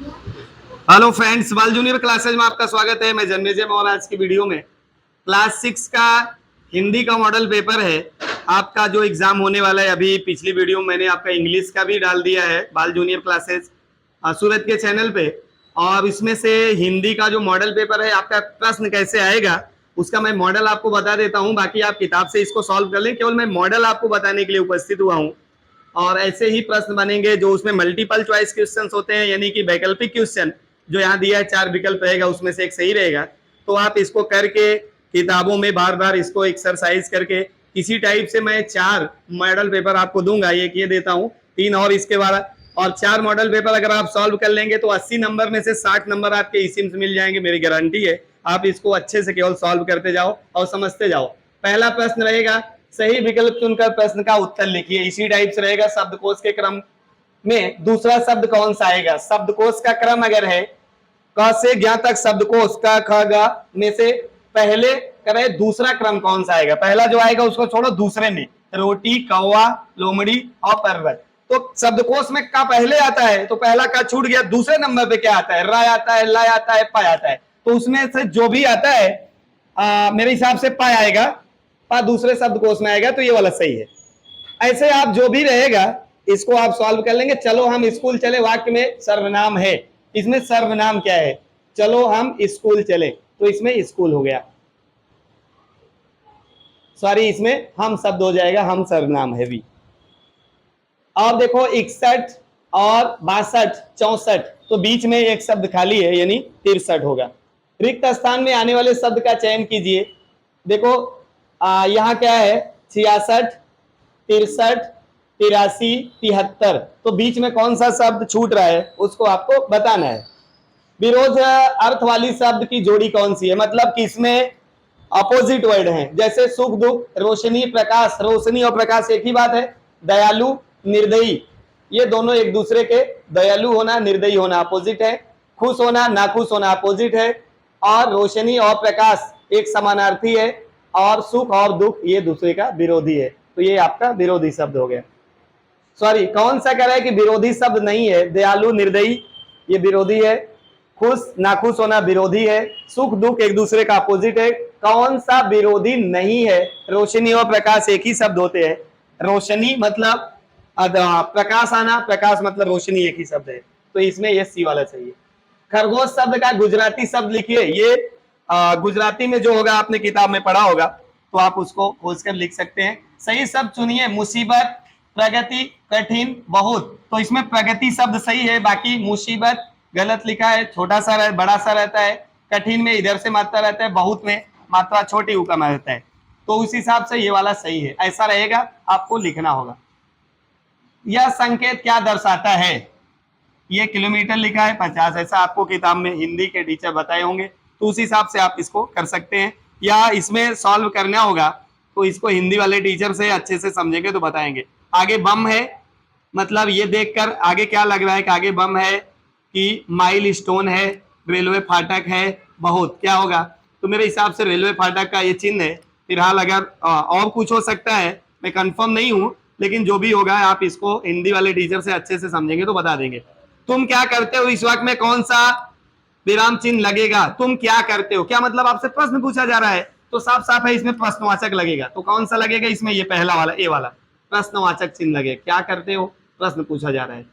Hello friends, बाल junior classes में आपका स्वागत है। मैं जन्मेजय और आज की वीडियो में क्लास 6 का हिंदी का मॉडल पेपर है आपका जो एग्जाम होने वाला है। अभी पिछली वीडियो में मैंने आपका इंग्लिश का भी डाल दिया है बाल जूनियर क्लासेज सूरत के चैनल पे। और इसमें से हिंदी का जो मॉडल पेपर है आपका प्रश्न कैसे आएगा उसका मैं मॉडल आपको बता देता हूँ। बाकी आप किताब से इसको सॉल्व कर लें, केवल मैं मॉडल आपको बताने के लिए उपस्थित हुआ हूँ। और ऐसे ही प्रश्न बनेंगे जो उसमें मल्टीपल चॉइस क्वेश्चन होते हैं, यानी कि वैकल्पिक क्वेश्चन जो यहाँ दिया है 4 विकल्प रहेगा, उसमें से एक सही रहेगा। तो आप इसको करके किताबों में बार बार इसको एक्सरसाइज करके इसी टाइप से मैं 4 मॉडल पेपर आपको दूंगा। एक ये देता हूँ, 3 और इसके बाद, और 4 मॉडल पेपर अगर आप सॉल्व कर लेंगे तो 80 नंबर में से 60 नंबर आपके इसी में मिल जाएंगे, मेरी गारंटी है। आप इसको अच्छे से केवल सॉल्व करते जाओ और समझते जाओ। पहला प्रश्न रहेगा, सही विकल्प चुनकर प्रश्न का उत्तर लिखिए। इसी टाइप से रहेगा। शब्दकोश के क्रम में दूसरा शब्द कौन सा आएगा? शब्दकोश का क्रम अगर है क से ज्ञ तक शब्दकोश का ख ग में से पहले करे दूसरा क्रम कौन सा आएगा? पहला जो आएगा उसको छोड़ो, दूसरे में रोटी, कौवा, लोमड़ी और पर्वत। तो शब्दकोश में का पहले आता है तो पहला का छूट गया। दूसरे नंबर पे क्या आता है? रा आता है, ला आता है, पा आता है। तो उसमें से जो भी आता है मेरे हिसाब से पा आएगा, पा दूसरे शब्दकोश में आएगा, तो ये वाला सही है। ऐसे आप जो भी रहेगा इसको आप सॉल्व कर लेंगे। चलो हम स्कूल चले वाक्य में सर्वनाम है, इसमें सर्वनाम क्या है? चलो हम स्कूल चले, तो इसमें स्कूल हो गया, सॉरी इसमें हम शब्द हो जाएगा, हम सर्वनाम है भी। अब देखो 61 और 62, 64, तो बीच में एक शब्द खाली है यानी 63 होगा। रिक्त स्थान में आने वाले शब्द का चयन कीजिए। देखो यहाँ क्या है? 66, 63, 83, 73, तो बीच में कौन सा शब्द छूट रहा है उसको आपको बताना है। विरोध अर्थ वाली शब्द की जोड़ी कौन सी है? मतलब कि इसमें अपोजिट वर्ड हैं, जैसे सुख दुख, रोशनी प्रकाश। रोशनी और प्रकाश एक ही बात है। दयालु, निर्दयी, ये दोनों एक दूसरे के, दयालु होना, निर्दयी होना अपोजिट है। खुश होना, नाखुश होना अपोजिट है। और रोशनी और प्रकाश एक समानार्थी है, और सुख और दुख ये दूसरे का विरोधी है। तो ये आपका विरोधी शब्द हो गया। सॉरी, कौन सा कह रहा है कि विरोधी शब्द नहीं है? दयालु, निर्दयी ये विरोधी है। खुश नाखुश होना विरोधी है। सुख दुख एक दूसरे का अपोजिट है। कौन सा विरोधी नहीं है? रोशनी और प्रकाश एक ही शब्द होते हैं। रोशनी मतलब प्रकाश आना, प्रकाश मतलब रोशनी एक ही शब्द है। तो इसमें ये सी वाला चाहिए। खरगोश शब्द का गुजराती शब्द लिखिए। ये गुजराती में जो होगा आपने किताब में पढ़ा होगा, तो आप उसको खोजकर लिख सकते हैं। सही शब्द चुनिए। मुसीबत, प्रगति, कठिन, बहुत। तो इसमें प्रगति शब्द सही है, बाकी मुसीबत गलत लिखा है, छोटा सा बड़ा सा रहता है। कठिन में इधर से मात्रा रहता है, बहुत में मात्रा छोटी ऊपर में रहता है। तो उस हिसाब से ये वाला सही है, ऐसा रहेगा, आपको लिखना होगा। यह संकेत क्या दर्शाता है? ये किलोमीटर लिखा है, 50, ऐसा आपको किताब में हिंदी के टीचर बताए होंगे, तो उस हिसाब से आप इसको कर सकते हैं। या इसमें सॉल्व करना होगा तो इसको हिंदी वाले टीचर से अच्छे से समझेंगे तो बताएंगे। आगे बम है, मतलब ये देखकर आगे क्या लग रहा है कि आगे बम है कि माइल स्टोन है, रेलवे फाटक है, बहुत क्या होगा? तो मेरे हिसाब से रेलवे फाटक का ये चिन्ह है। फिलहाल अगर और कुछ हो सकता है, मैं कंफर्म नहीं हूं, लेकिन जो भी होगा आप इसको हिंदी वाले टीचर से अच्छे से समझेंगे तो बता देंगे। तुम क्या करते हो इस वक्त में कौन सा विराम चिन्ह लगेगा? तुम क्या करते हो, क्या मतलब आपसे प्रश्न पूछा जा रहा है, तो साफ साफ है इसमें प्रश्नवाचक लगेगा। तो कौन सा लगेगा इसमें? ये पहला वाला, ए वाला प्रश्नवाचक चिन्ह लगेगा। क्या करते हो, प्रश्न पूछा जा रहा है।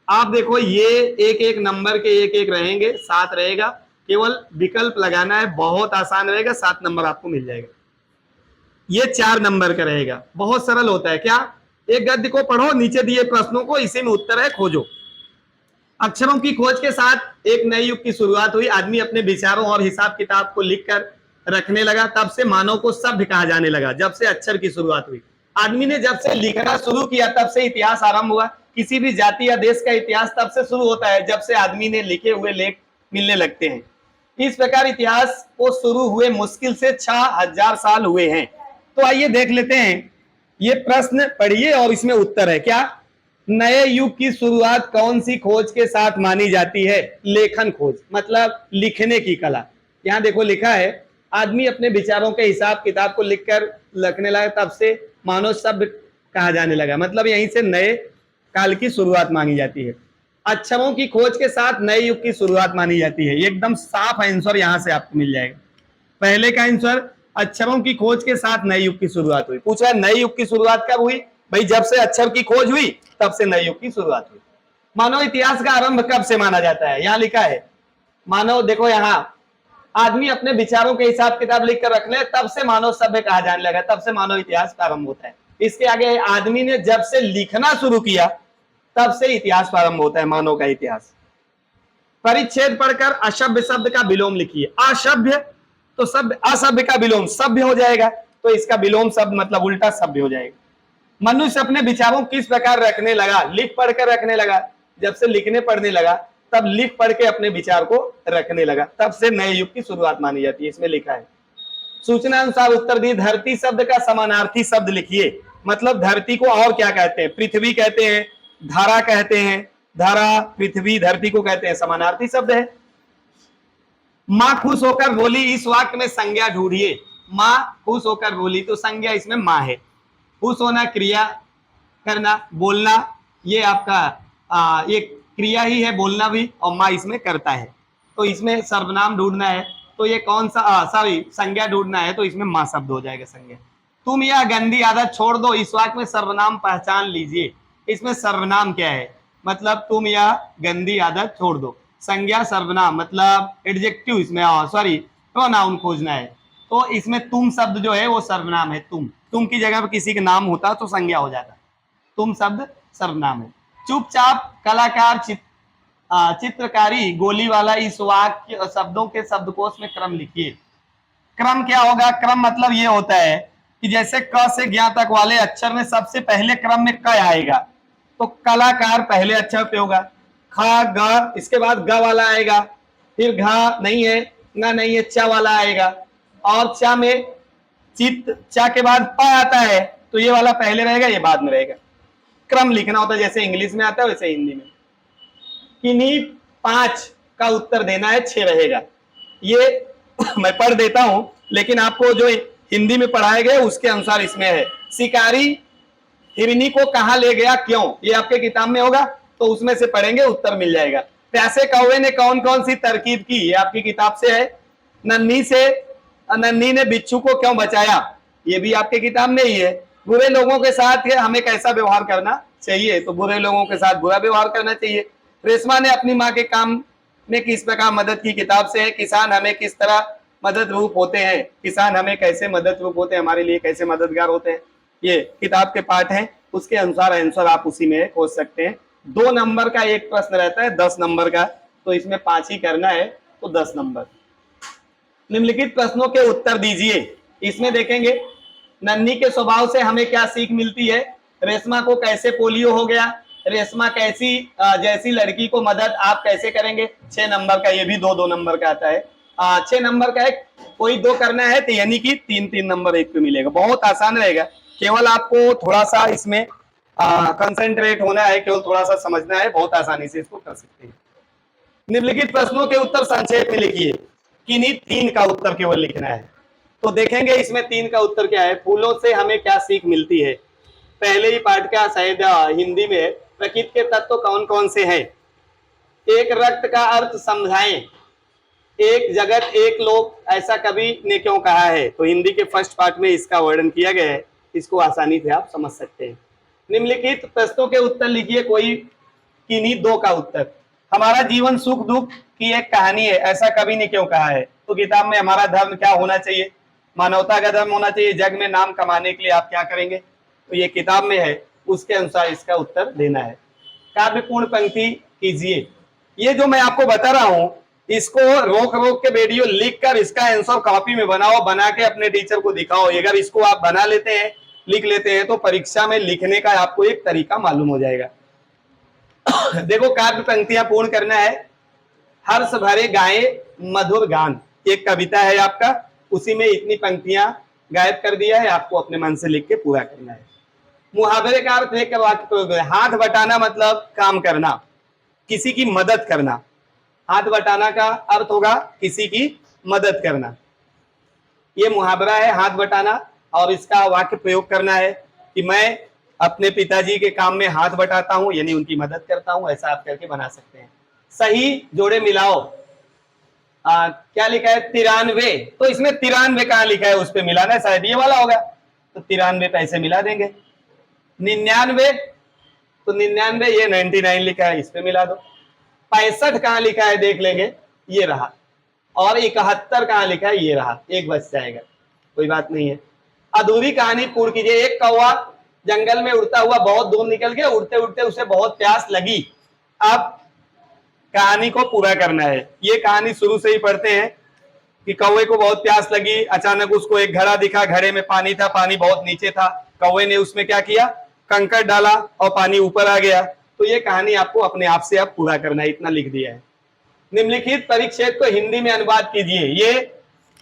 आप देखो ये एक एक नंबर के एक एक रहेंगे, 7 रहेगा, केवल विकल्प लगाना है, बहुत आसान रहेगा, 7 नंबर आपको मिल जाएगा। ये 4 नंबर का रहेगा, बहुत सरल होता है। क्या? एक गद्य को पढ़ो, नीचे दिए प्रश्नों को, इसी में उत्तर है, खोजो। अक्षरों की खोज के साथ एक नए युग की शुरुआत हुई। आदमी अपने विचारों और हिसाब किताब को लिखकर रखने लगा। तब से मानव को सभ्य कहा जाने लगा, जब से अक्षर की शुरुआत हुई। आदमी ने जब से लिखना शुरू किया तब से इतिहास आरंभ हुआ। किसी भी जाति या देश का इतिहास तब से शुरू होता है जब से आदमी ने लिखे हुए लेख मिलने लगते हैं। इस प्रकार इतिहास को शुरू हुए मुश्किल से 6000 साल हुए हैं। तो आइए देख लेते हैं, ये प्रश्न पढ़िए और इसमें उत्तर है। क्या? नए युग की शुरुआत कौन सी खोज के साथ मानी जाती है? लेखन खोज, मतलब लिखने की कला। यहां देखो लिखा है, आदमी अपने विचारों के हिसाब किताब को लिखकर रखने लगा, तब से मानव सभ्य कहा जाने लगा। मतलब यहीं से नए काल की शुरुआत मांगी जाती है। अक्षरों की खोज के साथ नए युग की शुरुआत मानी जाती है। एकदम साफ आंसर यहां से आपको मिल जाएगा। पहले का आंसर, अक्षरों की खोज के साथ नए युग की शुरुआत हुई। पूछा है नए युग की शुरुआत कब हुई? भाई जब से अक्षर की खोज हुई तब से नए युग की शुरुआत हुई। मानव इतिहास का आरंभ कब से माना जाता है? यहां लिखा है मानव, देखो यहां आदमी अपने विचारों के हिसाब किताब लिख कर रख ले, तब से मानव सभ्य कहा जाने लगा, तब से मानव इतिहास प्रारंभ होता है। इसके आगे आदमी ने जब से लिखना शुरू किया तब से इतिहास प्रारंभ होता है, मानव का इतिहास। परिच्छेद पढ़कर असभ्य शब्द का विलोम लिखिए। असभ्य तो सभ्य, असभ्य का विलोम सभ्य हो जाएगा, तो इसका विलोम शब्द मतलब उल्टा सभ्य हो जाएगा। मनुष्य अपने विचारों किस प्रकार रखने लगा? लिख पढ़कर रखने लगा। जब से लिखने पढ़ने लगा तब लिख पढ़ के अपने विचार को रखने लगा, तब से नए युग की शुरुआत मानी जाती है। इसमें लिखा है सूचना अनुसार उत्तर दी। धरती शब्द का समानार्थी शब्द लिखिए। मतलब धरती को और क्या कहते हैं? पृथ्वी कहते हैं, धारा कहते हैं। धारा, पृथ्वी, धरती को कहते हैं, समानार्थी शब्द है। मां खुश होकर बोली, इस वाक्य में संज्ञा ढूंढिए। मां खुश होकर बोली, तो संज्ञा इसमें मां है। खुश होना क्रिया करना, बोलना ये आपका एक क्रिया ही है, बोलना भी, और मां इसमें करता है। तो इसमें सर्वनाम ढूंढना है, तो ये कौन सा सॉरी संज्ञा ढूंढना है, तो इसमें मां शब्द हो जाएगा संज्ञा। तुम यह गंदी आदत छोड़ दो, इस वाक्य में सर्वनाम पहचान लीजिए। इसमें सर्वनाम क्या है? मतलब तुम यह गंदी आदत छोड़ दो। संज्ञा सर्वनाम मतलब एडजेक्टिव, इसमें सॉरी प्रोनाउन खोजना है। तो इसमें तुम शब्द जो है वो सर्वनाम है। तुम की जगह पर किसी का नाम होता तो संज्ञा हो जाता। तुम शब्द सर्वनाम है। चुपचाप कलाकार चित्रकारी गोली वाला इस वाक्य शब्दों के शब्दकोश में क्रम लिखिए। क्रम क्या होगा? क्रम मतलब ये होता है कि जैसे क से ज्ञ तक वाले अक्षर में सबसे पहले क्रम में क आएगा, तो कलाकार पहले अक्षर पे होगा। ख ग, इसके बाद ग वाला आएगा, फिर घ नहीं है, न नहीं है, च वाला आएगा, और च में चित, च के बाद प आता है, तो ये वाला पहले रहेगा, ये बाद में रहेगा। क्रम लिखना होता है, जैसे इंग्लिश में आता है वैसे हिंदी में। किन्हीं 5 का उत्तर देना है, 6 रहेगा। ये मैं पढ़ देता हूं, लेकिन आपको जो हिंदी में पढ़ाया गया उसके अनुसार इसमें है। शिकारी हिरनी को कहां ले गया, क्यों? ये आपके किताब में होगा, तो उसमें से पढ़ेंगे, उत्तर मिल जाएगा। प्यासे कौवे ने कौन कौन सी तरकीब की? ये आपकी किताब से है। नन्ही ने बिच्छू को क्यों बचाया? ये भी आपके किताब में ही है। बुरे लोगों के साथ हमें कैसा व्यवहार करना चाहिए? तो बुरे लोगों के साथ बुरा व्यवहार करना चाहिए। रेशमा ने अपनी माँ के काम में किस प्रकार मदद की? किताब से है। किसान हमें किस तरह मदद रूप होते हैं? किसान हमें कैसे मदद रूप होते हैं, हमारे लिए कैसे मददगार होते हैं? ये किताब के पाठ हैं, उसके अनुसार आंसर आप उसी में खोज सकते हैं। 2 नंबर का एक प्रश्न रहता है, 10 नंबर का, तो इसमें 5 ही करना है, तो 10 नंबर। निम्नलिखित प्रश्नों के उत्तर दीजिए। इसमें देखेंगे नन्ही के स्वभाव से हमें क्या सीख मिलती है? रेशमा को कैसे पोलियो हो गया? रेशमा कैसी जैसी लड़की को मदद आप कैसे करेंगे? 6 नंबर का, ये भी 2-2 नंबर का आता है। 6 नंबर का एक, कोई 2 करना है तो यानी कि 3-3 नंबर एक पे मिलेगा। बहुत आसान रहेगा, केवल आपको थोड़ा सा इसमें कंसंट्रेट होना है, केवल थोड़ा सा समझना है, बहुत आसानी से इसको कर सकते हैं। निम्नलिखित प्रश्नों के उत्तर संक्षेप में लिखिए। किन्हीं 3 का उत्तर केवल लिखना है। तो देखेंगे इसमें 3 का उत्तर क्या है? फूलों से हमें क्या सीख मिलती है? पहले ही पाठ का शायद हिंदी में प्रकृति के तत्व कौन कौन से हैं? एक रक्त का अर्थ समझाएं। एक जगत एक लोक, ऐसा कवि ने क्यों कहा है? तो हिंदी के फर्स्ट पार्ट में इसका वर्णन किया गया है, इसको आसानी से आप समझ सकते हैं। निम्नलिखित प्रश्नों के उत्तर लिखिए, कोई किन्हीं 2 का उत्तर। हमारा जीवन सुख दुख की एक कहानी है, ऐसा कवि ने क्यों कहा है? तो किताब में हमारा धर्म क्या होना चाहिए? मानवता का धर्म होना चाहिए। जग में नाम कमाने के लिए आप क्या करेंगे? तो ये किताब में है, उसके अनुसार इसका उत्तर देना है। काव्यपूर्ण पंक्ति कीजिए। ये जो मैं आपको बता रहा हूं, इसको रोक रोक के वीडियो लिख कर इसका आंसर कॉपी में बनाओ, बना के अपने टीचर को दिखाओ। अगर इसको आप बना लेते हैं, लिख लेते हैं, तो परीक्षा में लिखने का आपको एक तरीका मालूम हो जाएगा। देखो काव्य पंक्तियां पूर्ण करना है। हर्ष भरे गाए मधुर गान, एक कविता है आपका, उसी में इतनी पंक्तियां गायब कर दिया है, आपको अपने मन से लिख के पूरा करना है। मुहावरे का अर्थ है वाक्य प्रयोग। हाथ बटाना मतलब काम करना, किसी की मदद करना। हाथ बटाना का अर्थ होगा किसी की मदद करना। ये मुहावरा है हाथ बटाना, और इसका वाक्य प्रयोग करना है कि मैं अपने पिताजी के काम में हाथ बटाता हूं, यानी उनकी मदद करता हूं, ऐसा आप करके बना सकते हैं। सही जोड़े मिलाओ, क्या लिखा है 93, तो इसमें 93 कहां लिखा है उस पे मिलाना है, शायद ये वाला होगा, तो 93 पैसे मिला देंगे। 99, तो 99 ये 99 लिखा है, इस पे मिला दो। 65 कहां लिखा है देख लेंगे, ये रहा, और 71 कहां लिखा है, ये रहा, एक बच जाएगा, कोई बात नहीं है। अधूरी कहानी पूर्ण कीजिए। एक कौवा जंगल में उड़ता हुआ बहुत दूर निकल गया, उड़ते उड़ते उसे बहुत प्यास लगी। अब कहानी को पूरा करना है। ये कहानी शुरू से ही पढ़ते हैं कि कौवे को बहुत प्यास लगी, अचानक उसको एक घड़ा दिखा, घड़े में पानी था, पानी बहुत नीचे था, कौवे ने उसमें क्या किया, कंकड़ डाला और पानी ऊपर आ गया। तो ये कहानी आपको अपने आप से अब पूरा करना है, इतना लिख दिया है। निम्नलिखित परिच्छेद को हिंदी में अनुवाद कीजिए। ये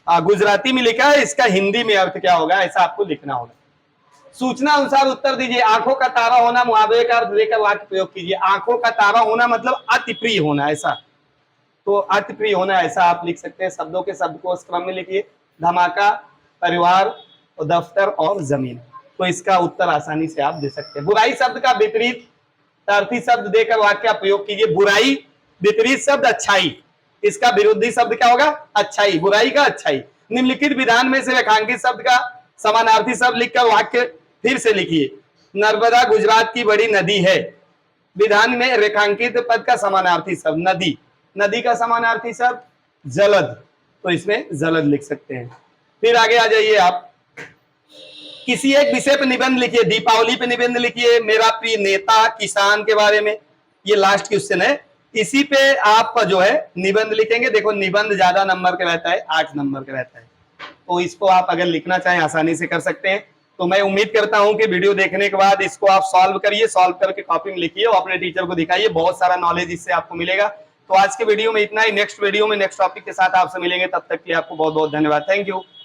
गुजराती में लिखा है, इसका हिंदी में अर्थ क्या होगा, ऐसा आपको लिखना होगा। सूचना अनुसार उत्तर दीजिए। आंखों का तारा होना, मुहावरे का अर्थ लेकर वाक्य प्रयोग कीजिए। आंखों का तारा होना मतलब अति प्रिय होना, ऐसा, तो अति प्रिय होना ऐसा आप लिख सकते हैं। शब्दों के शब्द को उस क्रम में लिखिए। धमाका, परिवार, दफ्तर और जमीन, तो इसका उत्तर आसानी से आप दे सकते हैं। बुराई शब्द का विपरीत अर्थी शब्द देकर वाक्य प्रयोग कीजिए। बुराई विपरीत शब्द अच्छाई, इसका विरोधी शब्द क्या होगा, अच्छाई, बुराई का अच्छाई। निम्नलिखित विधान में से रेखांकित शब्द का समानार्थी शब्द लिखकर वाक्य फिर से लिखिए। नर्मदा गुजरात की बड़ी नदी है। विधान में रेखांकित पद का समानार्थी शब्द नदी, नदी का समानार्थी शब्द जलद, तो इसमें जलद लिख सकते हैं। फिर आगे आ जाइए आप, किसी एक विषय पर निबंध लिखिए। दीपावली पे निबंध लिखिए, मेरा प्रिय नेता किसान के बारे में, ये लास्ट क्वेश्चन है, इसी पे आप जो है निबंध लिखेंगे। देखो निबंध ज्यादा नंबर का रहता है, 8 नंबर का रहता है, तो इसको आप अगर लिखना चाहें आसानी से कर सकते हैं। तो मैं उम्मीद करता हूं कि वीडियो देखने के बाद इसको आप सॉल्व करिए, सॉल्व करके कॉपी में लिखिए और अपने टीचर को दिखाइए, बहुत सारा नॉलेज इससे आपको मिलेगा। तो आज के वीडियो में इतना ही, नेक्स्ट वीडियो में नेक्स्ट टॉपिक के साथ आपसे मिलेंगे, तब तक के लिए आपको बहुत बहुत धन्यवाद। Thank you.